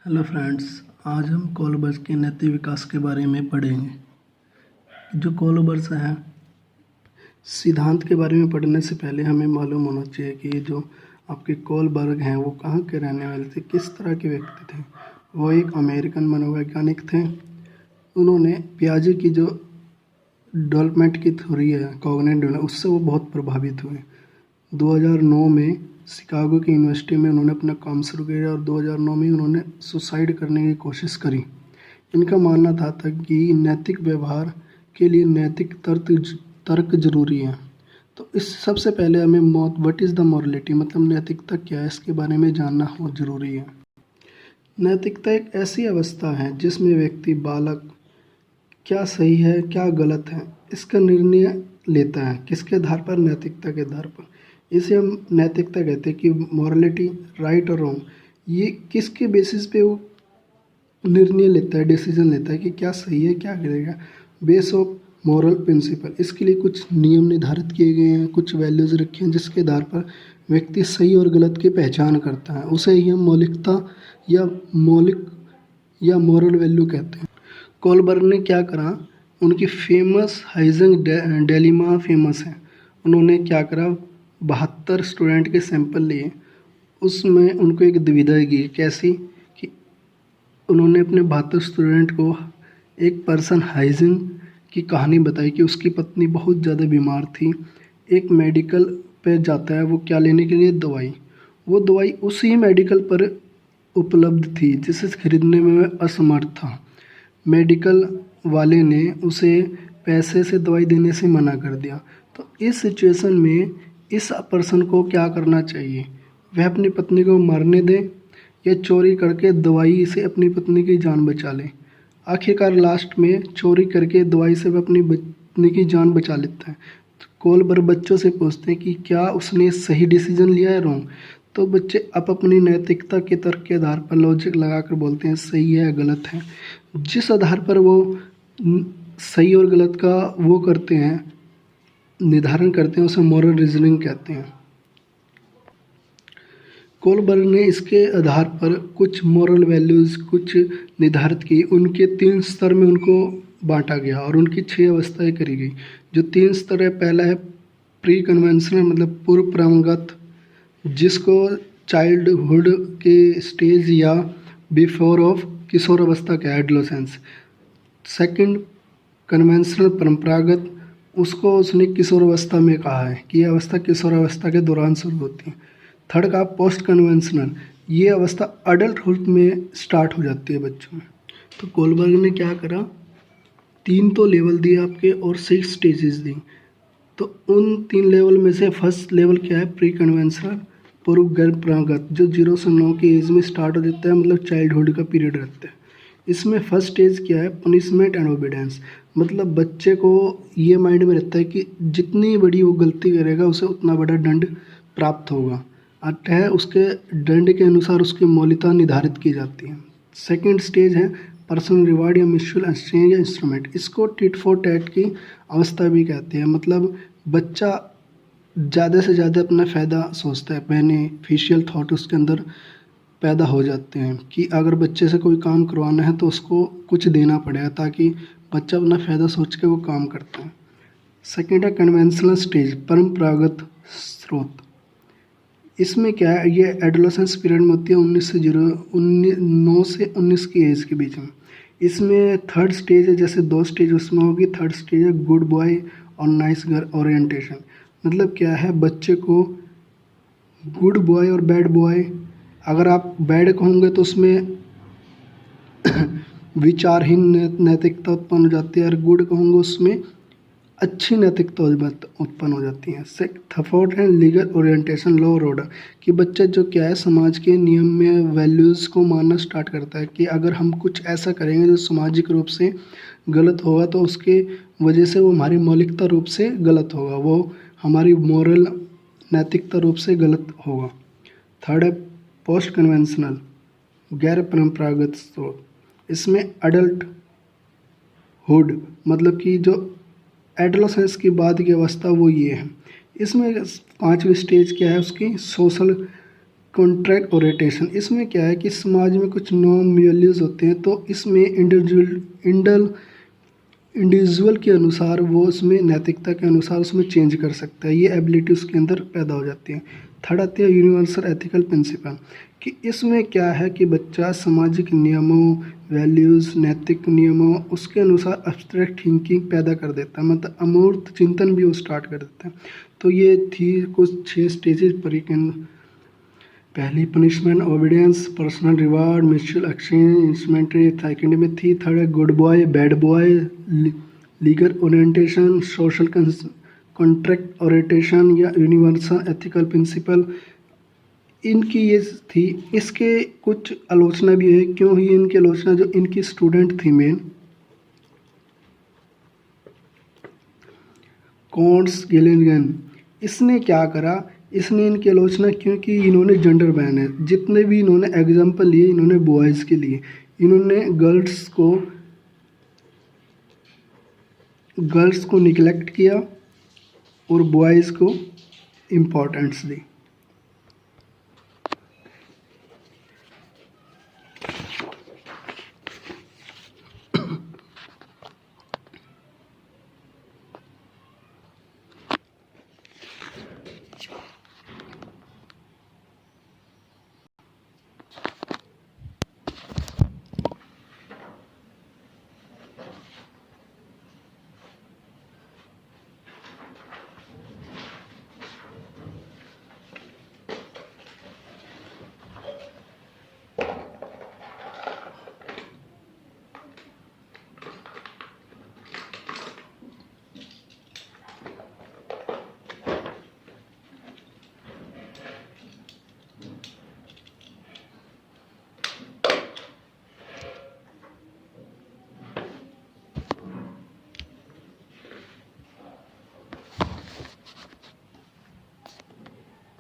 Hello friends, आज हम कोलबर्स के नैतिक विकास के बारे में पढ़ेंगे। जो कोलबर्स हैं, सिद्धांत के बारे में पढ़ने से पहले हमें मालूम होना चाहिए कि ये जो आपके कोलबर्ग हैं वो कहाँ के रहने वाले थे, किस तरह के व्यक्ति थे। वो एक अमेरिकन मनोवैज्ञानिक थे। उन्होंने पियाजे की जो डेवलपमेंट की थ्योरी है, कॉग्निटिव डेवलपमेंट, उससे वो बहुत प्रभावित हुए। 2009 में शिकागो की यूनिवर्सिटी में उन्होंने अपना काम शुरू किया और 2009 में उन्होंने सुसाइड करने की कोशिश करी। इनका मानना था कि नैतिक व्यवहार के लिए नैतिक तर्क जरूरी है। तो इस सबसे पहले हमें व्हाट इज़ द मॉरलिटी, मतलब नैतिकता क्या है, इसके बारे में जानना बहुत ज़रूरी है। नैतिकता एक ऐसी अवस्था है जिसमें व्यक्ति बालक क्या सही है क्या गलत है इसका निर्णय लेता है। किसके आधार पर? नैतिकता के आधार पर। इसे हम नैतिकता कहते हैं कि मॉरलिटी, राइट और रॉन्ग, ये किसके बेसिस पे वो निर्णय लेता है, डिसीजन लेता है कि क्या सही है क्या गिरेगा। बेस ऑफ मॉरल प्रिंसिपल, इसके लिए कुछ नियम निर्धारित किए गए हैं, कुछ वैल्यूज़ रखे हैं जिसके आधार पर व्यक्ति सही और गलत की पहचान करता है। उसे ही हम मौलिकता या मॉरल वैल्यू कहते हैं। कोलबर्ग ने क्या करा, उनकी फेमस हाइजेंक डेलिमा फेमस है। उन्होंने क्या करा, 72 स्टूडेंट के सैंपल लिए, उसमें उनको एक दुविधा की। कैसी कि उन्होंने अपने 72 स्टूडेंट को एक पर्सन हाइजिन की कहानी बताई कि उसकी पत्नी बहुत ज़्यादा बीमार थी। एक मेडिकल पे जाता है, वो क्या लेने के लिए? दवाई। वो दवाई उसी मेडिकल पर उपलब्ध थी जिसे खरीदने में वह असमर्थ था। मेडिकल वाले ने उसे पैसे से दवाई देने से मना कर दिया। तो इस सिचुएशन में इस पर्सन को क्या करना चाहिए? वह अपनी पत्नी को मरने दे या चोरी करके दवाई से अपनी पत्नी की जान बचा ले। आखिरकार लास्ट में चोरी करके दवाई से वह अपनी पत्नी की जान बचा लेता है। तो कोलबर्ग बच्चों से पूछते हैं कि क्या उसने सही डिसीजन लिया है रॉन्ग। तो बच्चे अपनी नैतिकता के तर्क के आधार पर लॉजिक लगाकर बोलते हैं सही है गलत है। जिस आधार पर वो सही और गलत का वो करते हैं, निर्धारण करते हैं, उसे मॉरल रीजनिंग कहते हैं। कोलबर्ग ने इसके आधार पर कुछ मॉरल वैल्यूज़ कुछ निर्धारित की। उनके 3 स्तर में उनको बांटा गया और उनकी 6 अवस्थाएं करी गई। जो 3 स्तर है, पहला है प्री कन्वेंशनल, मतलब पूर्व परंपरागत, जिसको चाइल्डहुड के स्टेज या बिफोर ऑफ किशोर अवस्था का एडोलेसेंस। सेकंड कन्वेंशनल, परंपरागत, उसको उसने किशोर अवस्था में कहा है कि यह अवस्था किशोर अवस्था के दौरान शुरू होती है। थर्ड का पोस्ट कन्वेंशनल, ये अवस्था अडल्टहुड में स्टार्ट हो जाती है बच्चों में। तो कोलबर्ग ने क्या करा, 3 तो लेवल दिए आपके और 6 स्टेजेस दी। तो उन 3 लेवल में से फर्स्ट लेवल क्या है? प्री कन्वेंशनल, पूर्व गर्भ परंपरागत, जो 0 से 9 की एज में स्टार्ट हो जाता है, मतलब चाइल्डहुड का पीरियड रहता है। इसमें फर्स्ट स्टेज क्या है? पनिशमेंट एंड ओबीडियंस, मतलब बच्चे को ये माइंड में रहता है कि जितनी बड़ी वो गलती करेगा उसे उतना बड़ा दंड प्राप्त होगा, अतः उसके दंड के अनुसार उसकी मौलिकता निर्धारित की जाती है। सेकेंड स्टेज है पर्सनल रिवार्ड या म्यूचुअल एक्सचेंज या इंस्ट्रूमेंट, इसको टिट फॉर टैट की अवस्था भी कहते हैं। मतलब बच्चा ज़्यादा से ज़्यादा अपना फ़ायदा सोचता है, बेनिफिशियल थॉट उसके अंदर पैदा हो जाते हैं कि अगर बच्चे से कोई काम करवाना है तो उसको कुछ देना पड़ेगा, ताकि बच्चा अपना फ़ायदा सोच के वो काम करता है। सेकेंड है कन्वेंशनल स्टेज, परंपरागत स्रोत। इसमें क्या है, ये एडोलेसेंस पीरियड में होती है 9 से 19 की एज के बीच में। इसमें थर्ड स्टेज है, जैसे 2 स्टेज उसमें होगी, थर्ड स्टेज है गुड बॉय और नाइस गर्ल ओरिएंटेशन। मतलब क्या है, बच्चे को गुड बॉय और बैड बॉय, अगर आप बैड कहोगे तो उसमें विचारहीन नैतिकता उत्पन्न हो जाती है, और गुड कहूँगा उसमें अच्छी नैतिकता उत्पन्न हो जाती है। थर्ड है लीगल ओरिएंटेशन, लॉ और ऑर्डर, कि बच्चा जो क्या है समाज के नियम में वैल्यूज़ को मानना स्टार्ट करता है कि अगर हम कुछ ऐसा करेंगे जो सामाजिक रूप से गलत होगा तो उसके वजह से वो हमारी मौलिकता रूप से गलत होगा, वो हमारी मॉरल नैतिकता रूप से गलत होगा। थर्ड है पोस्ट कन्वेंशनल, गैर परंपरागत स्रोत। इसमें अडल्ट हुड, मतलब कि जो एडोलेसेंस की बाद की अवस्था वो ये है। इसमें 5वीं स्टेज क्या है उसकी? सोशल कॉन्ट्रैक्ट ओरिएंटेशन, इसमें क्या है कि समाज में कुछ नॉर्म वैल्यूज़ होते हैं, तो इसमें इंडिविजुअल के अनुसार वो उसमें नैतिकता के अनुसार उसमें चेंज कर सकता है, ये एबिलिटी उसके अंदर पैदा हो जाती है। थर्ड आती है यूनिवर्सल एथिकल प्रिंसिपल, कि इसमें क्या है कि बच्चा सामाजिक नियमों, वैल्यूज़, नैतिक नियमों उसके अनुसार एब्स्ट्रैक्ट थिंकिंग पैदा कर देता है, मतलब अमूर्त चिंतन भी वो स्टार्ट कर देता है। तो ये थी कुछ 6 स्टेजेज परिकन। पहली punishment, obedience, personal reward, mutual exchange, instrumentary. Second में थी थर्ड है good boy, bad boy, legal orientation, social contract orientation या यूनिवर्सल एथिकल प्रिंसिपल। इनकी ये थी। इसके कुछ आलोचना भी है, क्यों हुई इनकी आलोचना? जो इनकी स्टूडेंट थी मेन कॉन्ट्स गिलिगन, इसने क्या करा, इसने इनकी आलोचना क्योंकि इन्होंने जेंडर बैन है, जितने भी इन्होंने एग्जाम्पल लिए इन्होंने बॉयज़ के लिए, इन्होंने गर्ल्स को निगलेक्ट किया और बॉयज़ को इम्पोर्टेंस दी।